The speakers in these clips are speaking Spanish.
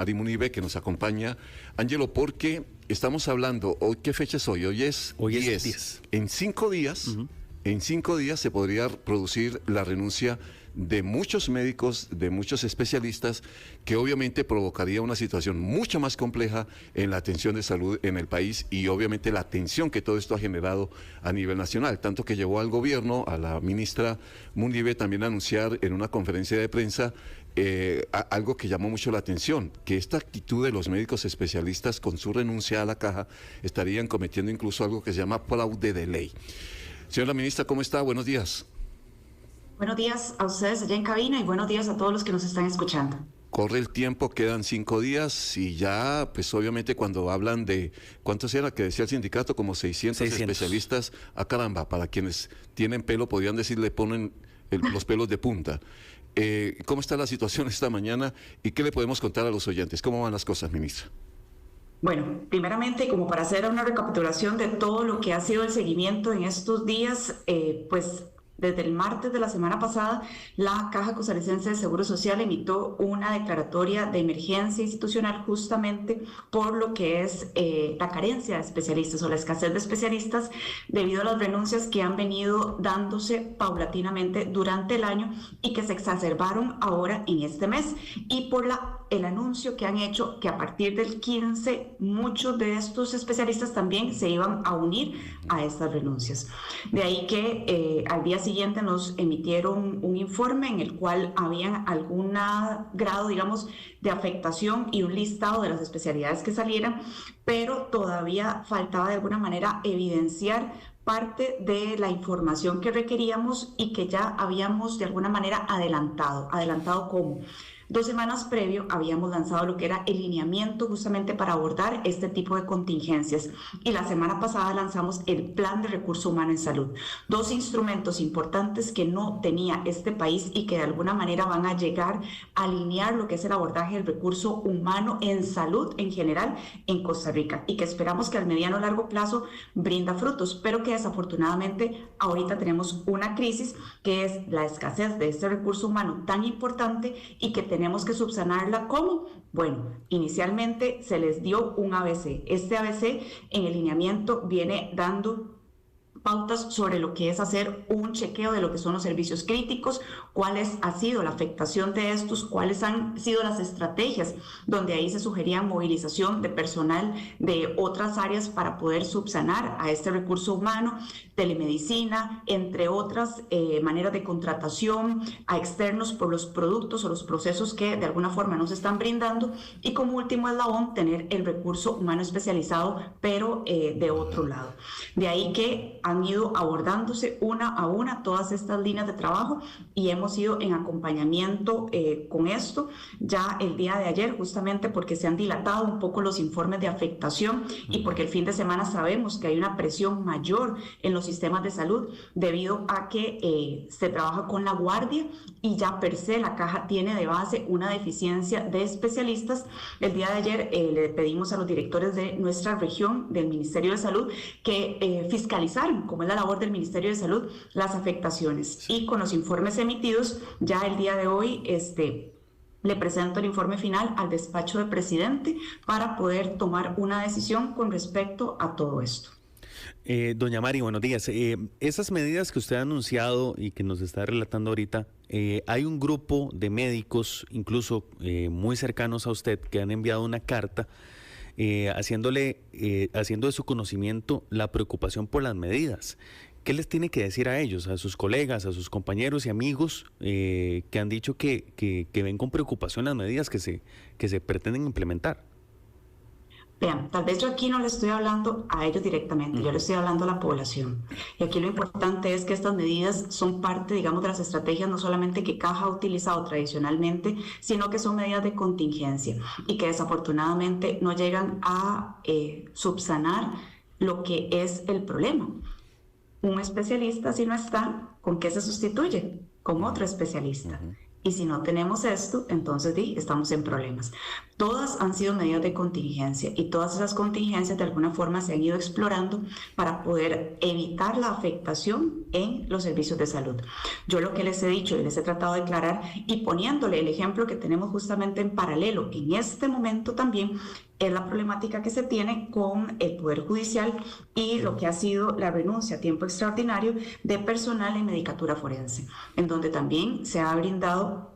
Ari Munive, que nos acompaña. Ángelo, porque estamos hablando, hoy, ¿qué fecha es hoy? Hoy es 10. En 5 días, en 5 días se podría producir la renuncia de muchos médicos, de muchos especialistas, que obviamente provocaría una situación mucho más compleja en la atención de salud en el país y obviamente la tensión que todo esto ha generado a nivel nacional, tanto que llevó al gobierno, a la ministra Munive, también a anunciar en una conferencia de prensa algo que llamó mucho la atención, que esta actitud de los médicos especialistas con su renuncia a la caja estarían cometiendo incluso algo que se llama fraude de ley. Señora ministra, ¿cómo está? Buenos días. Buenos días a ustedes allá en cabina y buenos días a todos los que nos están escuchando. Corre el tiempo, quedan 5 días y ya, pues obviamente cuando hablan de, ¿cuántos era que decía el sindicato? Como 600 especialistas. Ah, caramba, para quienes tienen pelo, podrían decir, le ponen los pelos de punta. ¿Cómo está la situación esta mañana y qué le podemos contar a los oyentes? ¿Cómo van las cosas, ministra? Bueno, primeramente, como para hacer una recapitulación de todo lo que ha sido el seguimiento en estos días, pues desde el martes de la semana pasada, la Caja Costarricense de Seguro Social emitió una declaratoria de emergencia institucional justamente por lo que es la carencia de especialistas o la escasez de especialistas debido a las renuncias que han venido dándose paulatinamente durante el año y que se exacerbaron ahora en este mes y por el anuncio que han hecho que a partir del 15 muchos de estos especialistas también se iban a unir a estas renuncias. De ahí que al día siguiente nos emitieron un informe en el cual habían algún grado, digamos, de afectación y un listado de las especialidades que salieran, pero todavía faltaba de alguna manera evidenciar parte de la información que requeríamos y que ya habíamos de alguna manera adelantado. ¿Adelantado cómo? 2 semanas previo habíamos lanzado lo que era el lineamiento justamente para abordar este tipo de contingencias y la semana pasada lanzamos el Plan de Recurso Humano en Salud. 2 instrumentos importantes que no tenía este país y que de alguna manera van a llegar a alinear lo que es el abordaje del recurso humano en salud en general en Costa Rica y que esperamos que al mediano o largo plazo brinda frutos, pero que desafortunadamente ahorita tenemos una crisis que es la escasez de este recurso humano tan importante y que tenemos que subsanarla. ¿Cómo? Bueno, inicialmente se les dio un ABC. Este ABC en el lineamiento viene dando pautas sobre lo que es hacer un chequeo de lo que son los servicios críticos, cuáles ha sido la afectación de estos, cuáles han sido las estrategias, donde ahí se sugería movilización de personal de otras áreas para poder subsanar a este recurso humano, telemedicina, entre otras maneras de contratación a externos por los productos o los procesos que de alguna forma nos están brindando y como último eslabón tener el recurso humano especializado pero de otro lado. De ahí que han ido abordándose una a una todas estas líneas de trabajo y hemos ido en acompañamiento con esto ya el día de ayer justamente porque se han dilatado un poco los informes de afectación y porque el fin de semana sabemos que hay una presión mayor en los sistemas de salud debido a que se trabaja con la guardia y ya per se la caja tiene de base una deficiencia de especialistas. El día de ayer le pedimos a los directores de nuestra región del Ministerio de Salud que fiscalizaran, como es la labor del Ministerio de Salud, las afectaciones. Y con los informes emitidos, ya el día de hoy le presento el informe final al despacho del presidente para poder tomar una decisión con respecto a todo esto. Doña Mari, buenos días. Esas medidas que usted ha anunciado y que nos está relatando ahorita, hay un grupo de médicos, incluso muy cercanos a usted, que han enviado una carta haciendo de su conocimiento la preocupación por las medidas. ¿Qué les tiene que decir a ellos, a sus colegas, a sus compañeros y amigos que han dicho que ven con preocupación las medidas que se pretenden implementar? Vean, tal vez yo aquí no le estoy hablando a ellos directamente, yo le estoy hablando a la población. Y aquí lo importante es que estas medidas son parte, digamos, de las estrategias no solamente que Caja ha utilizado tradicionalmente, sino que son medidas de contingencia y que desafortunadamente no llegan a subsanar lo que es el problema. Un especialista, si no está, ¿con qué se sustituye? Con otro especialista. Y si no tenemos esto, entonces estamos en problemas. Todas han sido medidas de contingencia y todas esas contingencias de alguna forma se han ido explorando para poder evitar la afectación en los servicios de salud. Yo lo que les he dicho y les he tratado de aclarar y poniéndole el ejemplo que tenemos justamente en paralelo en este momento también es la problemática que se tiene con el Poder Judicial y lo que ha sido la renuncia a tiempo extraordinario de personal en medicatura forense, en donde también se ha brindado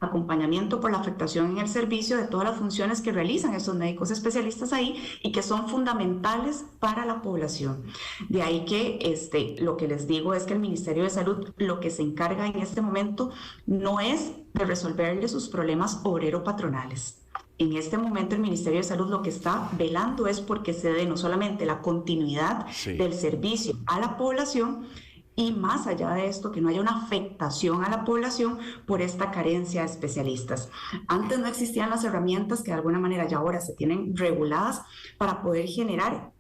acompañamiento por la afectación en el servicio de todas las funciones que realizan esos médicos especialistas ahí y que son fundamentales para la población. De ahí que lo que les digo es que el Ministerio de Salud lo que se encarga en este momento no es de resolverle sus problemas obrero-patronales. En este momento el Ministerio de Salud lo que está velando es porque se dé no solamente la continuidad del servicio a la población, y más allá de esto, que no haya una afectación a la población por esta carencia de especialistas. Antes no existían las herramientas que de alguna manera ya ahora se tienen reguladas para poder generar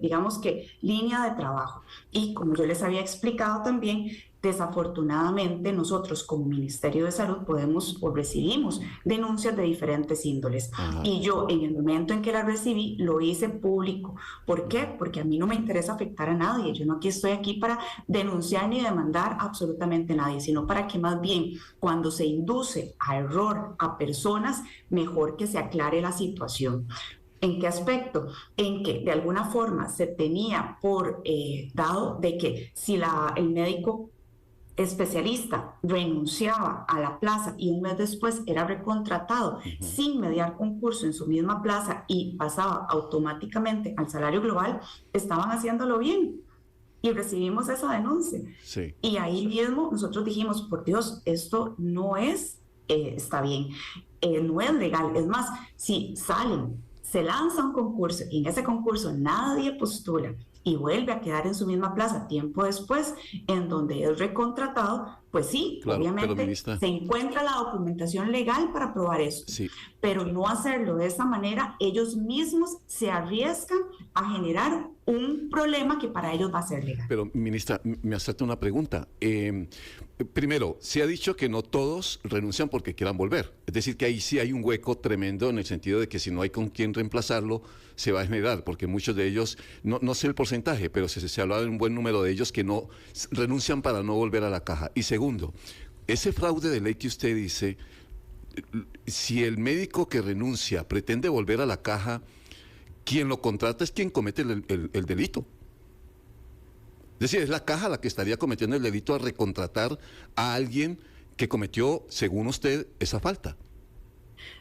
digamos que, línea de trabajo. Y como yo les había explicado también, desafortunadamente nosotros como Ministerio de Salud podemos o recibimos denuncias de diferentes índoles. Y yo en el momento en que las recibí lo hice público. ¿Por qué? Porque a mí no me interesa afectar a nadie. Yo no estoy aquí para denunciar ni demandar absolutamente a nadie, sino para que más bien cuando se induce a error a personas, mejor que se aclare la situación. ¿En qué aspecto? En que de alguna forma se tenía por dado de que si el médico especialista renunciaba a la plaza y un mes después era recontratado sin mediar concurso en su misma plaza y pasaba automáticamente al salario global, estaban haciéndolo bien. Y recibimos esa denuncia. Sí. Y ahí mismo nosotros dijimos, por Dios, esto no está bien, no es legal. Es más, si se lanza un concurso y en ese concurso nadie postula y vuelve a quedar en su misma plaza tiempo después, en donde es recontratado, pues sí, claro, obviamente se encuentra la documentación legal para probar eso. Sí. Pero no hacerlo de esa manera, ellos mismos se arriesgan a generar un problema que para ellos va a ser legal. Pero, ministra, me acepta una pregunta. Primero, se ha dicho que no todos renuncian porque quieran volver. Es decir, que ahí sí hay un hueco tremendo en el sentido de que si no hay con quién reemplazarlo, se va a generar, porque muchos de ellos, no sé el porcentaje, pero se habla de un buen número de ellos que no renuncian para no volver a la caja. Y segundo, ese fraude de ley que usted dice, si el médico que renuncia pretende volver a la caja, quien lo contrata es quien comete el delito. Es decir, es la caja la que estaría cometiendo el delito a recontratar a alguien que cometió, según usted, esa falta.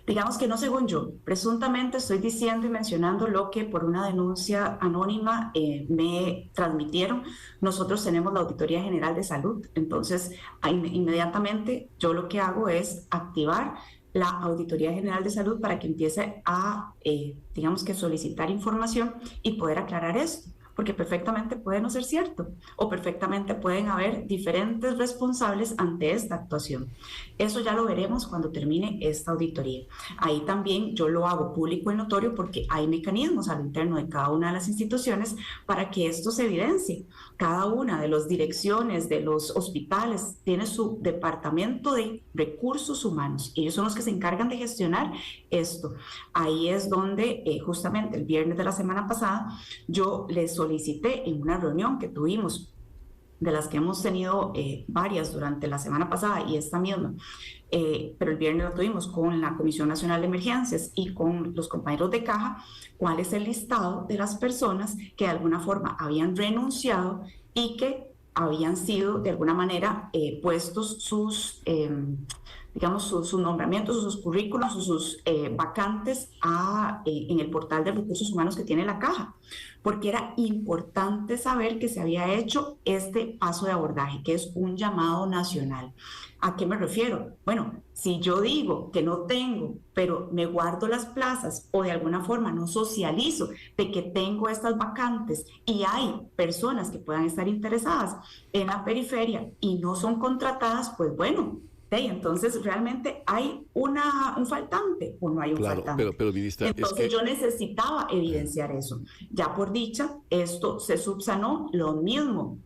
Digamos que no según yo, presuntamente estoy diciendo y mencionando lo que por una denuncia anónima me transmitieron. Nosotros tenemos la Auditoría General de Salud, entonces inmediatamente yo lo que hago es activar la Auditoría General de Salud para que empiece a, digamos que solicitar información y poder aclarar esto. Porque perfectamente puede no ser cierto o perfectamente pueden haber diferentes responsables ante esta actuación. Eso ya lo veremos cuando termine esta auditoría. Ahí también yo lo hago público y notorio porque hay mecanismos al interno de cada una de las instituciones para que esto se evidencie. Cada una de las direcciones de los hospitales tiene su departamento de recursos humanos. Ellos son los que se encargan de gestionar esto. Ahí es donde justamente el viernes de la semana pasada yo les solicité en una reunión que tuvimos, de las que hemos tenido varias durante la semana pasada y esta misma, pero el viernes lo tuvimos con la Comisión Nacional de Emergencias y con los compañeros de caja, cuál es el listado de las personas que de alguna forma habían renunciado y que habían sido de alguna manera puestos sus nombramientos, sus currículos, sus vacantes en el portal de recursos humanos que tiene la caja, porque era importante saber que se había hecho este paso de abordaje, que es un llamado nacional. ¿A qué me refiero? Bueno, si yo digo que no tengo, pero me guardo las plazas o de alguna forma no socializo de que tengo estas vacantes y hay personas que puedan estar interesadas en la periferia y no son contratadas, pues bueno, entonces realmente hay un faltante o no hay un faltante. Pero ministra, entonces yo necesitaba evidenciar eso. Ya por dicha, esto se subsanó. Lo mismo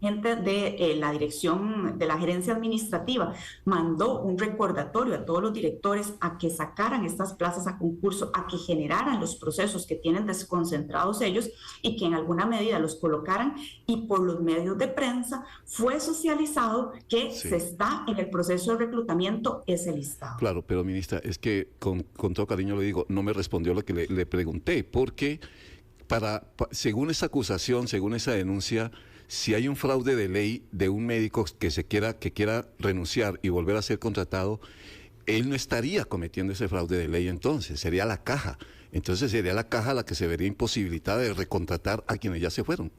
gente de la dirección de la gerencia administrativa mandó un recordatorio a todos los directores a que sacaran estas plazas a concurso, a que generaran los procesos que tienen desconcentrados ellos y que en alguna medida los colocaran, y por los medios de prensa fue socializado que se está en el proceso de reclutamiento ese listado. Claro, pero ministra, es que con todo cariño le digo, no me respondió lo que le pregunté, porque según esa acusación, según esa denuncia, si hay un fraude de ley de un médico que quiera renunciar y volver a ser contratado, él no estaría cometiendo ese fraude de ley, entonces sería la caja. Entonces sería la caja la que se vería imposibilitada de recontratar a quienes ya se fueron.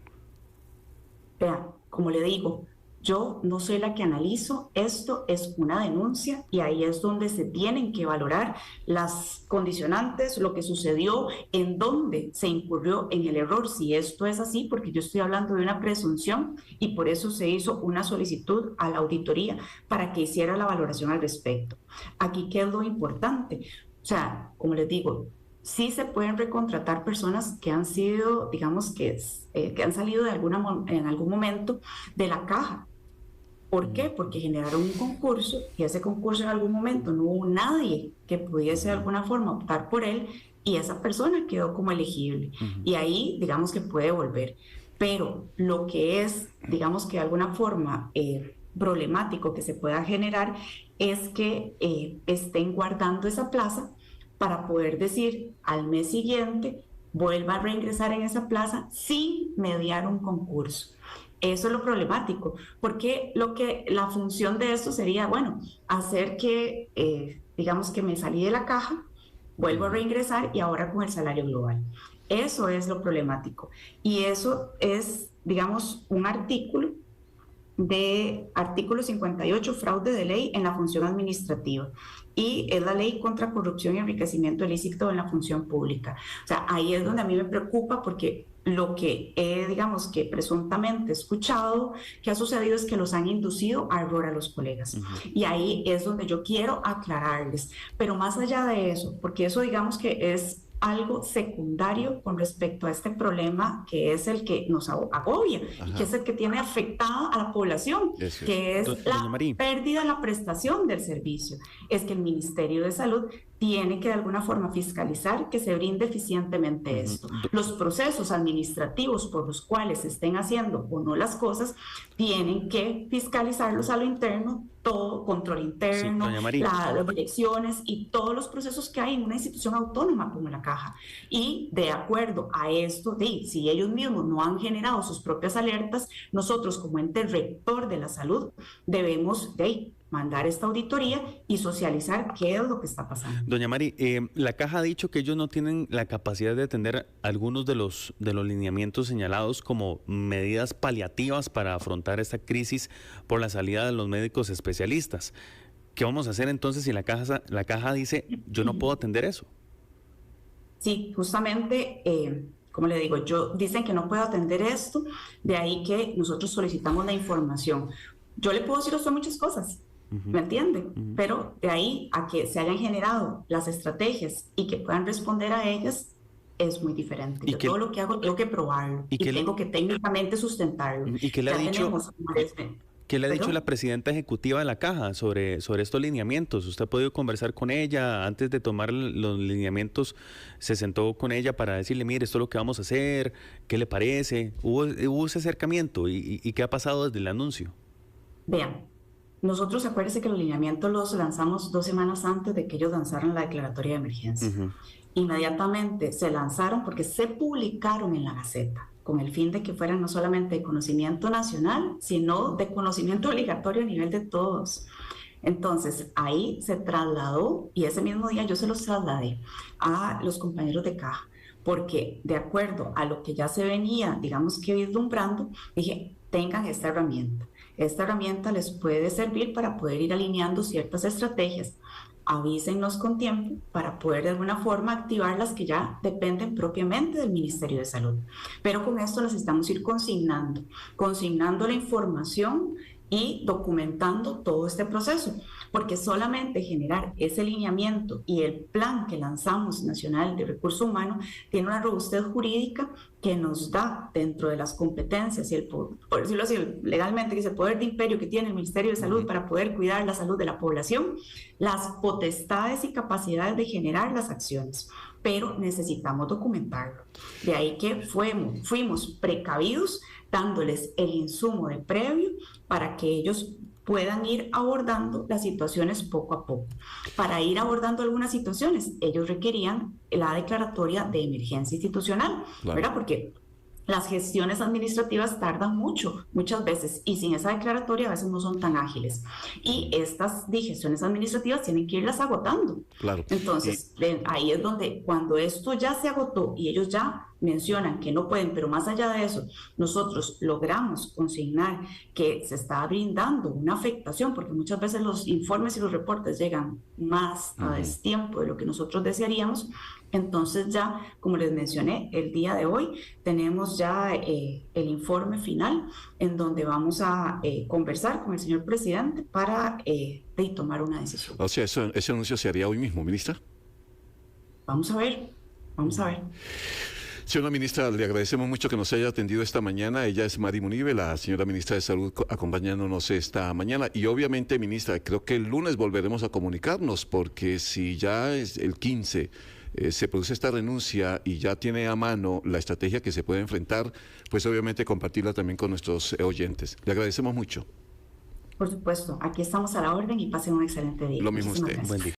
Vea, como le digo, yo no soy la que analizo, esto es una denuncia y ahí es donde se tienen que valorar las condicionantes, lo que sucedió, en dónde se incurrió en el error, si esto es así, porque yo estoy hablando de una presunción y por eso se hizo una solicitud a la auditoría para que hiciera la valoración al respecto. Aquí, ¿qué es lo importante? O sea, como les digo, sí se pueden recontratar personas que han sido, digamos que han salido en algún momento de la caja. ¿Por qué? Porque generaron un concurso y ese concurso en algún momento no hubo nadie que pudiese de alguna forma optar por él y esa persona quedó como elegible. Y ahí, digamos que puede volver. Pero lo que es, digamos que de alguna forma problemático que se pueda generar es que estén guardando esa plaza para poder decir al mes siguiente vuelva a reingresar en esa plaza sin mediar un concurso. Eso es lo problemático, porque la función de esto sería, bueno, hacer que, digamos que me salí de la caja, vuelvo a reingresar y ahora con el salario global. Eso es lo problemático. Y eso es, digamos, un artículo 58, fraude de ley en la función administrativa. Y es la ley contra corrupción y enriquecimiento ilícito en la función pública. O sea, ahí es donde a mí me preocupa porque lo que he, digamos que presuntamente escuchado que ha sucedido es que los han inducido a error a los colegas. Y ahí es donde yo quiero aclararles. Pero más allá de eso, porque eso digamos que es algo secundario con respecto a este problema que es el que nos agobia y que es el que tiene afectada a la población, que es la pérdida de la prestación del servicio. Es que el Ministerio de Salud tiene que de alguna forma fiscalizar que se brinde eficientemente esto. Los procesos administrativos por los cuales se estén haciendo o no las cosas, tienen que fiscalizarlos a lo interno, todo, control interno, las direcciones y todos los procesos que hay en una institución autónoma como la Caja. Y de acuerdo a esto, si ellos mismos no han generado sus propias alertas, nosotros como ente rector de la salud debemos mandar esta auditoría y socializar qué es lo que está pasando. Doña Mari, la Caja ha dicho que ellos no tienen la capacidad de atender algunos de los lineamientos señalados como medidas paliativas para afrontar esta crisis por la salida de los médicos especialistas. ¿Qué vamos a hacer entonces si la Caja dice yo no puedo atender eso? Sí, justamente, como le digo, dicen que no puedo atender esto, de ahí que nosotros solicitamos la información. Yo le puedo decir a usted muchas cosas, ¿me entiende? Pero de ahí a que se hayan generado las estrategias y que puedan responder a ellas es muy diferente. Yo todo lo que hago tengo que probarlo y tengo que técnicamente sustentarlo. ¿Y qué le ha dicho? ¿Qué le ha dicho la presidenta ejecutiva de la Caja sobre estos lineamientos? ¿Usted ha podido conversar con ella? Antes de tomar los lineamientos, ¿se sentó con ella para decirle, mire, esto es lo que vamos a hacer? ¿Qué le parece? ¿Hubo ese acercamiento? ¿Y qué ha pasado desde el anuncio? Vean, nosotros acuérdense que los lineamientos los lanzamos 2 semanas antes de que ellos lanzaran la declaratoria de emergencia. Inmediatamente se lanzaron porque se publicaron en la Gaceta, con el fin de que fueran no solamente de conocimiento nacional, sino de conocimiento obligatorio a nivel de todos. Entonces, ahí se trasladó, y ese mismo día yo se los trasladé a los compañeros de Caja, porque de acuerdo a lo que ya se venía, digamos que vislumbrando, dije, tengan esta herramienta. Esta herramienta les puede servir para poder ir alineando ciertas estrategias. Avísennos con tiempo para poder de alguna forma activar las que ya dependen propiamente del Ministerio de Salud. Pero con esto las estamos ir consignando la información y documentando todo este proceso. porque solamente generar ese lineamiento y el plan que lanzamos nacional de recurso humano tiene una robustez jurídica que nos da, dentro de las competencias y por decirlo así, legalmente, que es el poder de imperio que tiene el Ministerio de Salud para poder cuidar la salud de la población, las potestades y capacidades de generar las acciones, pero necesitamos documentarlo. De ahí que fuimos precavidos, dándoles el insumo de previo para que ellos puedan ir abordando las situaciones poco a poco. Para ir abordando algunas situaciones, ellos requerían la declaratoria de emergencia institucional, claro, ¿verdad? Porque las gestiones administrativas tardan muchas veces, y sin esa declaratoria a veces no son tan ágiles. Y estas gestiones administrativas tienen que irlas agotando. Claro. Entonces, ahí es donde, cuando esto ya se agotó y ellos ya mencionan que no pueden, pero más allá de eso, nosotros logramos consignar que se está brindando una afectación, porque muchas veces los informes y los reportes llegan más a destiempo de lo que nosotros desearíamos. Entonces ya, como les mencioné, el día de hoy tenemos ya el informe final en donde vamos a conversar con el señor presidente para tomar una decisión. O sea, ese anuncio se haría hoy mismo, ministra. Vamos a ver. Señora ministra, le agradecemos mucho que nos haya atendido esta mañana. Ella es Mari Munive, la señora ministra de Salud, acompañándonos esta mañana. Y obviamente, ministra, creo que el lunes volveremos a comunicarnos, porque si ya es el 15... se produce esta renuncia y ya tiene a mano la estrategia que se puede enfrentar, pues obviamente compartirla también con nuestros oyentes. Le agradecemos mucho. Por supuesto, aquí estamos a la orden y pasen un excelente día. Lo mismo usted. Buen día.